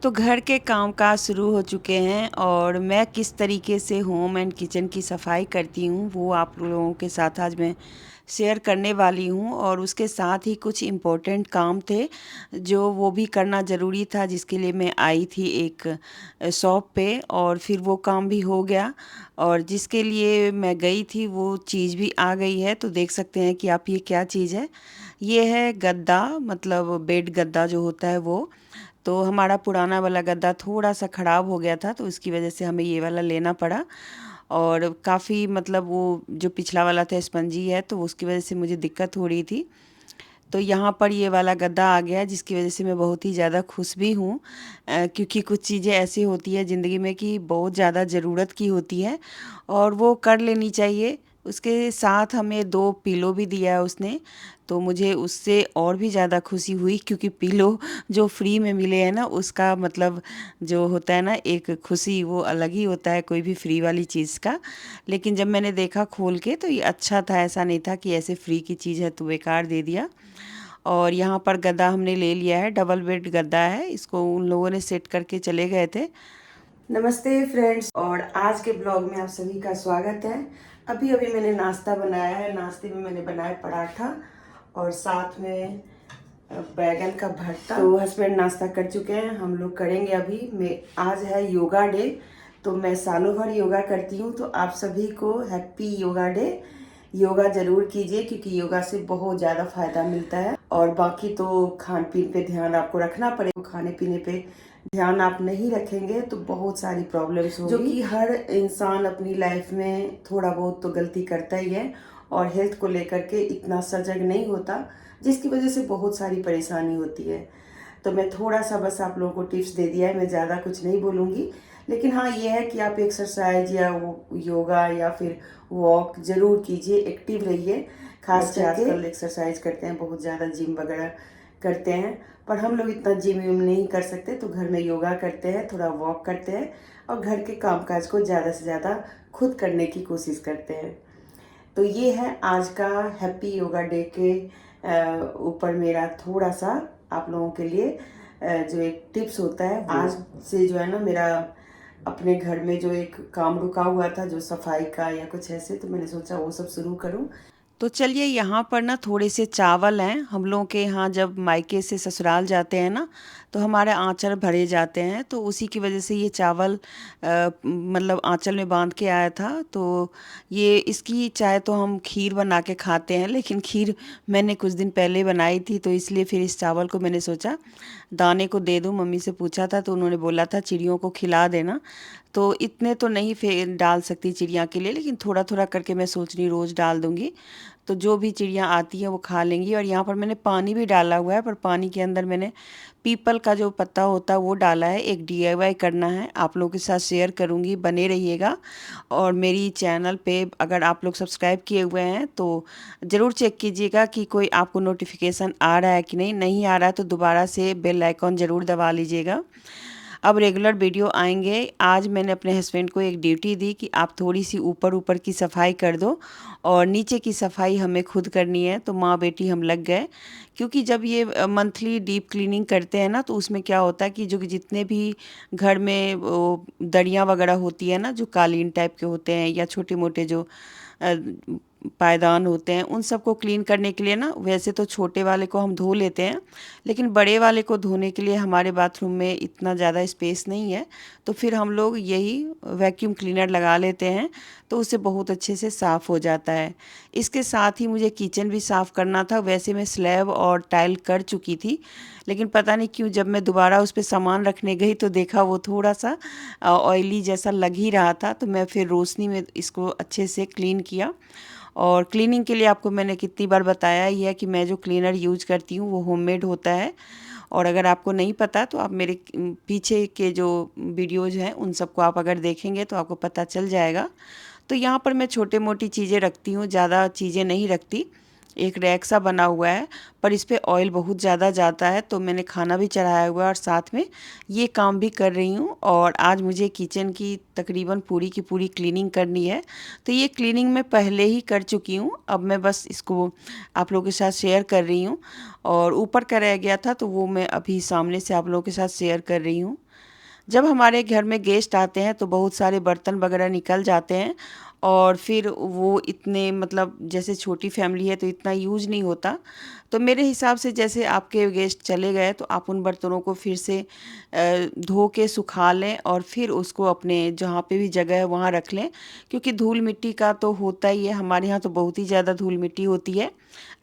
तो घर के कामकाज शुरू हो चुके हैं और मैं किस तरीके से होम एंड किचन की सफाई करती हूँ वो आप लोगों के साथ आज मैं शेयर करने वाली हूँ। और उसके साथ ही कुछ इम्पोर्टेंट काम थे जो वो भी करना ज़रूरी था, जिसके लिए मैं आई थी एक शॉप पे, और फिर वो काम भी हो गया। और जिसके लिए मैं गई थी वो चीज़ भी आ गई है। तो देख सकते हैं कि आप ये क्या चीज़ है। ये है गद्दा, मतलब बेड गद्दा जो होता है वो। तो हमारा पुराना वाला गद्दा थोड़ा-सा ख़राब हो गया था, तो उसकी वजह से हमें ये वाला लेना पड़ा। और काफ़ी, मतलब वो जो पिछला वाला था स्पंजी है, तो उसकी वजह से मुझे दिक्कत हो रही थी। तो यहाँ पर ये वाला गद्दा आ गया, जिसकी वजह से मैं बहुत ही ज़्यादा खुश भी हूँ। क्योंकि कुछ चीज़ें ऐसी होती है ज़िंदगी में कि बहुत ज़्यादा ज़रूरत की होती है और वो कर लेनी चाहिए। उसके साथ हमें 2 पिलो भी दिया है उसने, तो मुझे उससे और भी ज़्यादा खुशी हुई, क्योंकि पिलो जो फ्री में मिले हैं ना, उसका मतलब जो होता है ना एक खुशी, वो अलग ही होता है कोई भी फ्री वाली चीज़ का। लेकिन जब मैंने देखा खोल के तो ये अच्छा था, ऐसा नहीं था कि ऐसे फ्री की चीज़ है तो बेकार दे दिया। और यहाँ पर गद्दा हमने ले लिया है, डबल बेड गद्दा है, इसको उन लोगों ने सेट करके चले गए थे। नमस्ते फ्रेंड्स, और आज के ब्लॉग में आप सभी का स्वागत है। अभी अभी मैंने नाश्ता बनाया है। नाश्ते में मैंने बनाया पराठा और साथ में बैगन का भरता। तो हस्बैंड नाश्ता कर चुके हैं, हम लोग करेंगे अभी। मैं आज है योगा डे, तो मैं सालों भर योगा करती हूँ, तो आप सभी को हैप्पी योगा डे। योगा ज़रूर कीजिए, क्योंकि योगा से बहुत ज़्यादा फायदा मिलता है। और बाकी तो खान पीन पे ध्यान आपको रखना पड़ेगा। खाने पीने पे ध्यान आप नहीं रखेंगे तो बहुत सारी प्रॉब्लम्स होगी, जो कि हर इंसान अपनी लाइफ में थोड़ा बहुत तो गलती करता ही है और हेल्थ को लेकर के इतना सजग नहीं होता, जिसकी वजह से बहुत सारी परेशानी होती है। तो मैं थोड़ा सा बस आप लोगों को टिप्स दे दिया है, मैं ज़्यादा कुछ नहीं बोलूँगी। लेकिन हाँ, ये है कि आप एक्सरसाइज या वो योगा या फिर वॉक ज़रूर कीजिए, एक्टिव रहिए। खास करके आजकल एक्सरसाइज करते हैं, बहुत ज़्यादा जिम वगैरह करते हैं, पर हम लोग इतना जिम विम नहीं कर सकते, तो घर में योगा करते हैं, थोड़ा वॉक करते हैं और घर के कामकाज को ज़्यादा से ज़्यादा खुद करने की कोशिश करते हैं। तो ये है आज का हैप्पी योगा डे के ऊपर मेरा थोड़ा सा आप लोगों के लिए जो एक टिप्स होता है। आज से जो है ना, मेरा अपने घर में जो एक काम रुका हुआ था, जो सफाई का या कुछ ऐसे, तो मैंने सोचा वो सब शुरू करूं। तो चलिए, यहाँ पर ना थोड़े से चावल हैं। हम लोगों के यहाँ जब मायके से ससुराल जाते हैं ना, तो हमारे आंचल भरे जाते हैं, तो उसी की वजह से ये चावल मतलब आंचल में बांध के आया था। तो ये इसकी चाहे तो हम खीर बना के खाते हैं, लेकिन खीर मैंने कुछ दिन पहले बनाई थी, तो इसलिए फिर इस चावल को मैंने सोचा दाने को दे दूँ। मम्मी से पूछा था तो उन्होंने बोला था चिड़ियों को खिला देना। तो इतने तो नहीं डाल सकती चिड़िया के लिए, लेकिन थोड़ा थोड़ा करके मैं सोच रही रोज़ डाल दूँगी, तो जो भी चिड़िया आती हैं वो खा लेंगी। और यहाँ पर मैंने पानी भी डाला हुआ है, पर पानी के अंदर मैंने पीपल का जो पत्ता होता है वो डाला है। एक डीआईवाई करना है, आप लोगों के साथ शेयर करूँगी, बने रहिएगा। और मेरी चैनल पे अगर आप लोग सब्सक्राइब किए हुए हैं तो ज़रूर चेक कीजिएगा कि कोई आपको नोटिफिकेशन आ रहा है कि नहीं। नहीं आ रहा है तो दोबारा से बेल आइकॉन ज़रूर दबा लीजिएगा। अब रेगुलर वीडियो आएंगे। आज मैंने अपने हस्बैंड को एक ड्यूटी दी कि आप थोड़ी सी ऊपर ऊपर की सफाई कर दो और नीचे की सफाई हमें खुद करनी है। तो माँ बेटी हम लग गए, क्योंकि जब ये मंथली डीप क्लीनिंग करते हैं ना, तो उसमें क्या होता है कि जो जितने भी घर में दरियाँ वगैरह होती है ना, जो कालीन टाइप के होते हैं या छोटे मोटे जो अ, पायदान होते हैं, उन सबको क्लीन करने के लिए ना, वैसे तो छोटे वाले को हम धो लेते हैं, लेकिन बड़े वाले को धोने के लिए हमारे बाथरूम में इतना ज़्यादा स्पेस नहीं है, तो फिर हम लोग यही वैक्यूम क्लीनर लगा लेते हैं, तो उससे बहुत अच्छे से साफ़ हो जाता है। इसके साथ ही मुझे किचन भी साफ़ करना था। वैसे मैं स्लैब और टाइल कर चुकी थी, लेकिन पता नहीं क्यों जब मैं दोबारा उस पर सामान रखने गई तो देखा वो थोड़ा सा ऑयली जैसा लग ही रहा था। तो मैं फिर रोशनी में इसको अच्छे से क्लीन किया। और क्लीनिंग के लिए आपको मैंने कितनी बार बताया ही है कि मैं जो क्लीनर यूज करती हूँ वो होममेड होता है। और अगर आपको नहीं पता तो आप मेरे पीछे के जो वीडियोज़ हैं उन सबको आप अगर देखेंगे तो आपको पता चल जाएगा। तो यहाँ पर मैं छोटे मोटी चीज़ें रखती हूँ, ज़्यादा चीज़ें नहीं रखती। एक रैक सा बना हुआ है, पर इस पे ऑयल बहुत ज़्यादा जाता है, तो मैंने खाना भी चढ़ाया हुआ है और साथ में ये काम भी कर रही हूँ। और आज मुझे किचन की तकरीबन पूरी की पूरी क्लीनिंग करनी है। तो ये क्लीनिंग मैं पहले ही कर चुकी हूँ, अब मैं बस इसको आप लोगों के साथ शेयर कर रही हूँ। और ऊपर का रह गया था तो वो मैं अभी सामने से आप लोगों के साथ शेयर कर रही हूँ। जब हमारे घर में गेस्ट आते हैं तो बहुत सारे बर्तन वगैरह निकल जाते हैं और फिर वो इतने मतलब जैसे छोटी फैमिली है तो इतना यूज़ नहीं होता। तो मेरे हिसाब से जैसे आपके गेस्ट चले गए तो आप उन बर्तनों को फिर से धो के सुखा लें और फिर उसको अपने जहाँ पे भी जगह है वहाँ रख लें, क्योंकि धूल मिट्टी का तो होता ही है। हमारे यहाँ तो बहुत ही ज़्यादा धूल मिट्टी होती है।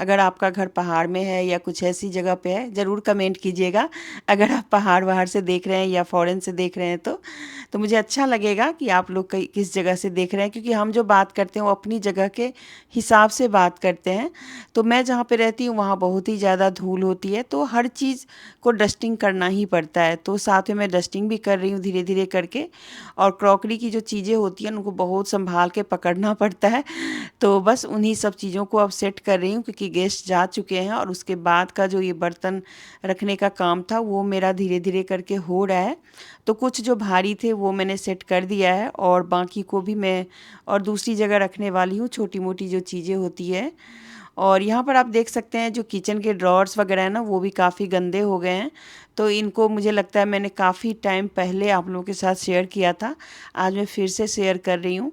अगर आपका घर पहाड़ में है या कुछ ऐसी जगह पे है, ज़रूर कमेंट कीजिएगा। अगर आप पहाड़ वहाड़ से देख रहे हैं या फॉरेन से देख रहे हैं तो मुझे अच्छा लगेगा कि आप लोग किस जगह से देख रहे हैं, क्योंकि हम जो बात करते हैं वो अपनी जगह के हिसाब से बात करते हैं। तो मैं जहाँ पे रहती हूँ वहाँ बहुत ही ज़्यादा धूल होती है, तो हर चीज़ को डस्टिंग करना ही पड़ता है। तो साथ में मैं डस्टिंग भी कर रही हूँ धीरे धीरे करके। और क्रॉकरी की जो चीज़ें होती हैं उनको बहुत संभाल के पकड़ना पड़ता है। तो बस उन्हीं सब चीज़ों को अब सेट कर रही हूँ, क्योंकि गेस्ट जा चुके हैं और उसके बाद का जो ये बर्तन रखने का काम था वो मेरा धीरे धीरे करके हो रहा है। तो कुछ जो भारी थे वो मैंने सेट कर दिया है और बाकी को भी मैं और दूसरी जगह रखने वाली हूँ, छोटी मोटी जो चीज़ें होती है। और यहाँ पर आप देख सकते हैं जो किचन के ड्रॉर्स वगैरह हैं ना वो भी काफ़ी गंदे हो गए हैं। तो इनको मुझे लगता है मैंने काफ़ी टाइम पहले आप लोगों के साथ शेयर किया था, आज मैं फिर से शेयर कर रही हूँ।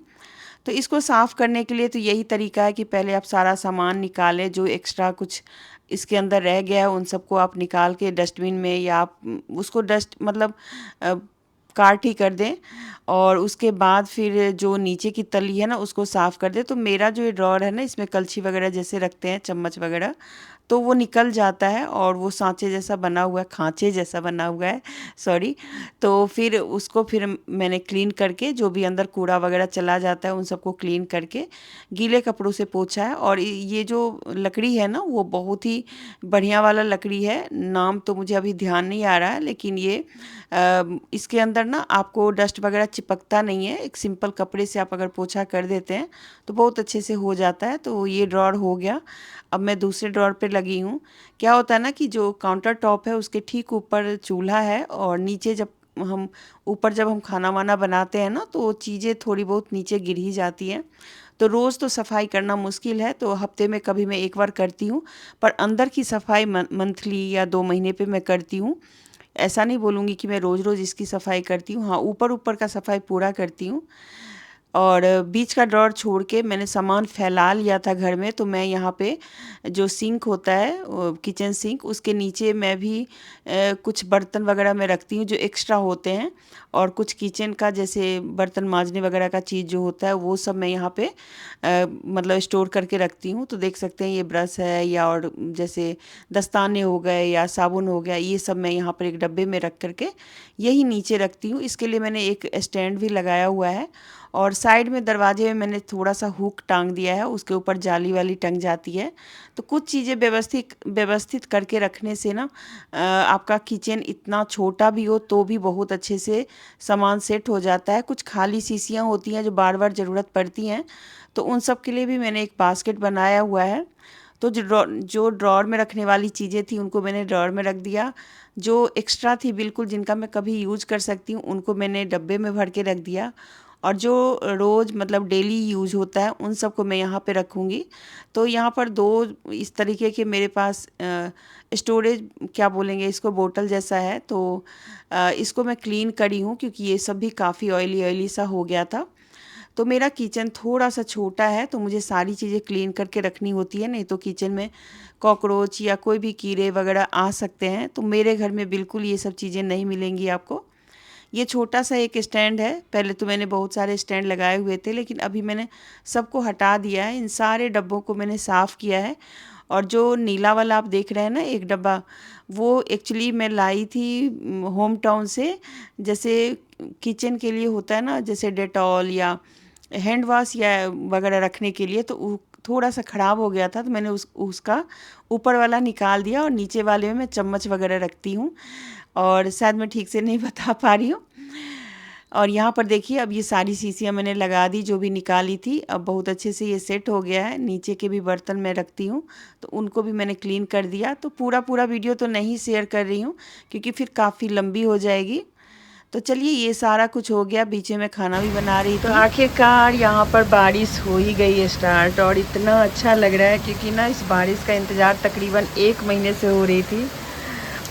तो इसको साफ़ करने के लिए तो यही तरीका है कि पहले आप सारा सामान निकालें, जो एक्स्ट्रा कुछ इसके अंदर रह गया है उन सबको आप निकाल के डस्टबिन में या आप उसको डस्ट मतलब अ, काट ही कर दें। और उसके बाद फिर जो नीचे की तली है ना उसको साफ़ कर दें। तो मेरा जो ये ड्रॉर है ना इसमें कलछी वगैरह जैसे रखते हैं, चम्मच वगैरह, तो वो निकल जाता है और वो सांचे जैसा बना हुआ है, खांचे जैसा बना हुआ है, सॉरी। तो फिर उसको फिर मैंने क्लीन करके जो भी अंदर कूड़ा वगैरह चला जाता है उन सबको क्लीन करके गीले कपड़ों से पोंछा है। और ये जो लकड़ी है ना वो बहुत ही बढ़िया वाला लकड़ी है, नाम तो मुझे अभी ध्यान नहीं आ रहा है, लेकिन ये इसके अंदर ना आपको डस्ट वगैरह चिपकता नहीं है। एक सिंपल कपड़े से आप अगर पोंछा कर देते हैं तो बहुत अच्छे से हो जाता है। तो ये ड्रॉर हो गया। अब मैं दूसरे ड्रॉर पे लगी हूँ। क्या होता है ना कि जो काउंटर टॉप है उसके ठीक ऊपर चूल्हा है और नीचे जब हम खाना वाना बनाते हैं ना तो चीज़ें थोड़ी बहुत नीचे गिर ही जाती हैं। तो रोज़ तो सफाई करना मुश्किल है, तो हफ्ते में कभी मैं एक बार करती हूँ। पर अंदर की सफाई मंथली या 2 महीने पे मैं करती हूँ। ऐसा नहीं बोलूँगी कि मैं रोज़ रोज़ इसकी सफाई करती हूँ, हाँ ऊपर ऊपर का सफाई पूरा करती हूँ। और बीच का ड्रॉर छोड़ के मैंने सामान फैला लिया था घर में। तो मैं यहाँ पे जो सिंक होता है किचन सिंक, उसके नीचे मैं भी कुछ बर्तन वगैरह मैं रखती हूँ जो एक्स्ट्रा होते हैं। और कुछ किचन का जैसे बर्तन मांजने वगैरह का चीज़ जो होता है वो सब मैं यहाँ पे मतलब स्टोर करके रखती हूँ। तो देख सकते हैं ये ब्रश है या और जैसे दस्ताने हो गए या साबुन हो गया, ये सब मैं यहाँ पर एक डब्बे में रख करके यही नीचे रखती हूँ। इसके लिए मैंने एक स्टैंड भी लगाया हुआ है और साइड में दरवाजे में मैंने थोड़ा सा हुक टांग दिया है, उसके ऊपर जाली वाली टंग जाती है। तो कुछ चीज़ें व्यवस्थित व्यवस्थित करके रखने से ना आपका किचन इतना छोटा भी हो तो भी बहुत अच्छे से सामान सेट हो जाता है। कुछ खाली शीशियाँ होती हैं जो बार बार ज़रूरत पड़ती हैं, तो उन सब के लिए भी मैंने एक बास्केट बनाया हुआ है। तो जो ड्रॉर में रखने वाली चीज़ें थी उनको मैंने ड्रॉर में रख दिया। जो एक्स्ट्रा थी बिल्कुल जिनका मैं कभी यूज कर सकती हूँ उनको मैंने डब्बे में भर के रख दिया। और जो रोज़ मतलब डेली यूज होता है उन सबको मैं यहाँ पे रखूँगी। तो यहाँ पर दो इस तरीके के मेरे पास स्टोरेज क्या बोलेंगे इसको, बोतल जैसा है। तो इसको मैं क्लीन करी हूँ क्योंकि ये सब भी काफ़ी ऑयली ऑयली सा हो गया था। तो मेरा किचन थोड़ा सा छोटा है तो मुझे सारी चीज़ें क्लीन करके रखनी होती है, नहीं तो किचन में कॉकरोच या कोई भी कीड़े वगैरह आ सकते हैं। तो मेरे घर में बिल्कुल ये सब चीज़ें नहीं मिलेंगी आपको। ये छोटा सा एक स्टैंड है, पहले तो मैंने बहुत सारे स्टैंड लगाए हुए थे लेकिन अभी मैंने सबको हटा दिया है। इन सारे डब्बों को मैंने साफ़ किया है। और जो नीला वाला आप देख रहे हैं ना एक डब्बा, वो एक्चुअली मैं लाई थी होम टाउन से। जैसे किचन के लिए होता है ना, जैसे डेटॉल या हैंड वॉश या वगैरह रखने के लिए, तो थोड़ा सा ख़राब हो गया था तो मैंने उसका ऊपर वाला निकाल दिया और नीचे वाले में मैं चम्मच वगैरह रखती हूँ। और शायद मैं ठीक से नहीं बता पा रही हूँ। और यहाँ पर देखिए अब ये सारी शीशियाँ मैंने लगा दी जो भी निकाली थी। अब बहुत अच्छे से ये सेट हो गया है। नीचे के भी बर्तन मैं रखती हूँ तो उनको भी मैंने क्लीन कर दिया। तो पूरा वीडियो तो नहीं शेयर कर रही हूँ क्योंकि फिर काफ़ी लंबी हो जाएगी। तो चलिए ये सारा कुछ हो गया, बीच में मैं खाना भी बना रही थी। तो आखिरकार यहाँ पर बारिश हो ही गई है स्टार्ट और इतना अच्छा लग रहा है क्योंकि ना इस बारिश का इंतज़ार तकरीबन 1 महीने से हो रही थी।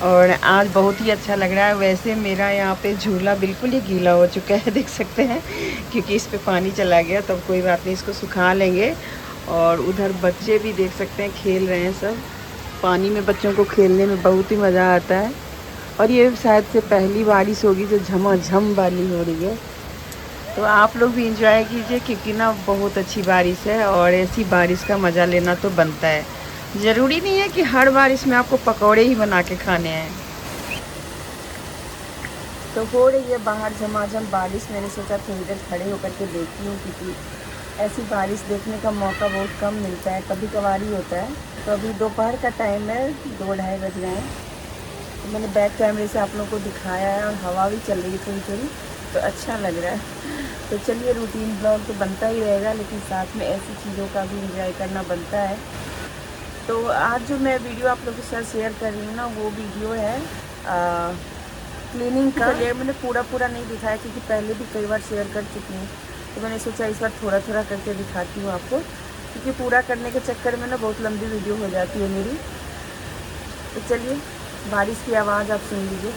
और आज बहुत ही अच्छा लग रहा है। वैसे मेरा यहाँ पे झूला बिल्कुल ही गीला हो चुका है, देख सकते हैं, क्योंकि इस पे पानी चला गया। तब कोई बात नहीं, इसको सुखा लेंगे। और उधर बच्चे भी देख सकते हैं, खेल रहे हैं सब। पानी में बच्चों को खेलने में बहुत ही मज़ा आता है। और ये शायद से पहली बारिश होगी जो झमाझम वाली हो रही है। तो आप लोग भी इंजॉय कीजिए, क्योंकि ना बहुत अच्छी बारिश है और ऐसी बारिश का मज़ा लेना तो बनता है। ज़रूरी नहीं है कि हर बारिश में आपको पकौड़े ही बना के खाने हैं। तो हो रही है बाहर झमाझम बारिश। मैंने सोचा थोड़ी देर खड़े होकर के देखती हूँ, क्योंकि ऐसी बारिश देखने का मौका बहुत कम मिलता है, कभी कभार ही होता है। तो अभी दोपहर का टाइम है, 2-2:30 बज गए हैं। तो मैंने बैक कैमरे से आप लोगों को दिखाया है और हवा भी चल रही है थोड़ी थोड़ी, तो अच्छा लग रहा है। तो चलिए, रूटीन ब्लॉग तो बनता ही रहेगा, लेकिन साथ में ऐसी चीज़ों का भी एंजॉय करना बनता है। तो आज जो मैं वीडियो आप लोगों के साथ शेयर कर रही हूँ ना, वो वीडियो है क्लीनिंग का। ये मैंने पूरा नहीं दिखाया, क्योंकि पहले भी कई बार शेयर कर चुकी हूँ। तो मैंने सोचा इस बार थोड़ा थोड़ा करके दिखाती हूँ आपको, क्योंकि पूरा करने के चक्कर में ना बहुत लंबी वीडियो हो जाती है मेरी। तो चलिए, बारिश की आवाज़ आप सुन लीजिए।